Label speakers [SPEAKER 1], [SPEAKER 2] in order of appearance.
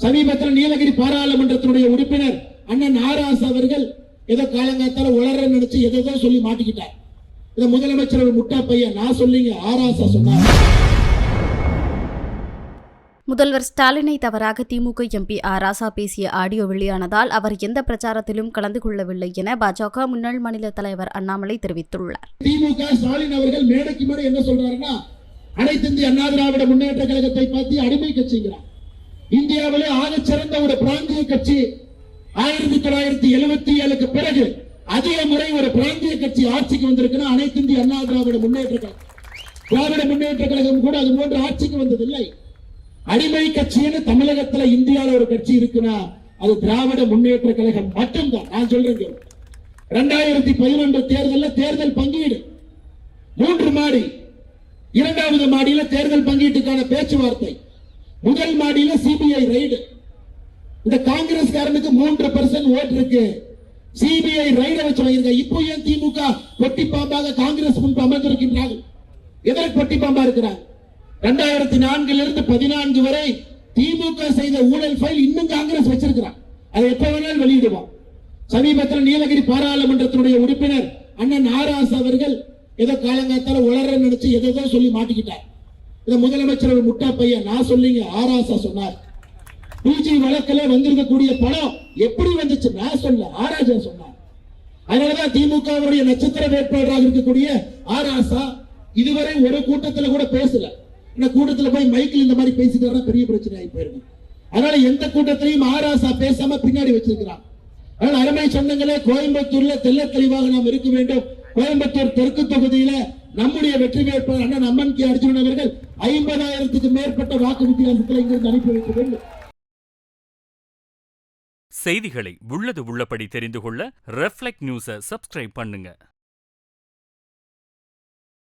[SPEAKER 1] சமீபத்தில் நீலகிரி பாராளுமன்றத்தினுடைய உறுப்பினர் அண்ணன் ஆராஸ் அவர்கள் ஏதோ காலங்காத்தால உளற நினைச்சு எதோ சொல்லி மாட்டிக்கிட்டார். இத முதலமைச்சர் ஒரு முட்டா பையன் நான் சொல்லிங்க ஆராசா சொன்னார்.
[SPEAKER 2] முதல்வர் ஸ்டாலினை தவறாக திமுக எம்பி ஆராசா பேசிய ஆடியோ வெளியானதால் அவர் எந்த பிரச்சாரத்திலும் கலந்து கொள்ளவில்லை என பாஜக முன்னாள் மாநில தலைவர் அண்ணாமலை தெரிவித்துள்ளார்.
[SPEAKER 1] திமுக ஸ்டாலின் அவர்கள் மேடைக்கு மேடை என்ன சொல்றாருன்னா, அனைத்து இந்திய அண்ணா திராவிட முன்னேற்ற கழகத்தை பார்த்து அடிமை கட்சிங்கிறார். இந்தியாவிலே ஆகச் சிறந்த ஒரு பிராந்திய கட்சி 1977க்கு பிறகு அதிக முறை ஒரு பிராந்திய கட்சி ஆட்சிக்கு வந்திருக்கிற அனைத்து இந்திய அண்ணா திராவிட முன்னேற்ற கழகம். திராவிட முன்னேற்ற கழகம் கூட அது போன்ற ஆட்சிக்கு வந்ததில்லை. அடிமை கட்சின்னு தமிழகத்துல இந்தியாவில் ஒரு கட்சி இருக்குன்னா அது திராவிட முன்னேற்ற கழகம் மட்டும்தான். நான் சொல்றேன், 2011 தேர்தலில் தேர்தல் பங்கீடு 3 மாடி, 2வது மாடியில தேர்தல் பங்கீட்டுக்கான பேச்சுவார்த்தை, முதல் மாடியில சிபிஐ ரைடு. இந்த காங்கிரஸ்காரனுக்கு 3% ஓட்டு இருக்கு, சிபிஐ ரைட வச்சு வாங்கிருக்க. இப்போ ஏன் திமுக பொட்டி பாம்பாக காங்கிரஸ் முன்பு அமர்ந்திருக்கின்றார்கள்? எதற்கு பொட்டி பாம்பா இருக்கிறார்? 2004 14 வரை திமுக செய்த ஊழல் ஃபைல் இன்னும் காங்கிரஸ் வச்சிருக்கிறார். அதை எப்ப வேணாலும் வெளியிடுவோம். சமீபத்தில் நீலகிரி பாராளுமன்றத்தினுடைய உறுப்பினர் அண்ணன் ஆராஸ் அவர்கள் ஏதோ காலங்காத்தால உளற நினைச்சு எதோ சொல்லி மாட்டிக்கிட்டார். இத முதலமைச்சர் ஒரு முட்டா பையன் நான் சொல்லிங்க ஆராசா சொன்னார். பிஜி வழக்கில் வந்திருக்கக்கூடிய பணம் எப்படி வந்துச்சு நான் சொல்ல, ஆராசா சொன்னார். அதனாலதான் திமுகவுடைய நட்சத்திர வேட்பாளராக இருக்கக்கூடிய ஆராசா இதுவரை ஒரு கூட்டத்தில் கூட பேசல. இந்த கூட்டத்தில் போய் மைக்கில் இந்த மாதிரி பேசிட்டு பெரிய பிரச்சனை ஆகி போயிருக்கும். அதனால எந்த கூட்டத்திலையும் ஆராசா பேசாம பின்னாடி வச்சிருக்கிறான். அதனால அருமை சொந்தங்களே, கோயம்புத்தூர்ல தெல்ல தெளிவாக நாம் இருக்க வேண்டும். கோயம்புத்தூர் தெற்கு தொகுதியில நம்முடைய வெற்றி வேட்பாளர் அண்ணன் அம்மன் கே அர்ஜுனன் அவர்கள் 50,000க்கு மேற்பட்ட வாக்கு வித்தியாசத்தில் இங்கிருந்து அனுப்பி வைக்க வேண்டும்.
[SPEAKER 3] செய்திகளை உள்ளது உள்ளபடி தெரிந்து கொள்ள ரெஃப்ளெக்ட் நியூஸை சப்ஸ்கிரைப் பண்ணுங்க.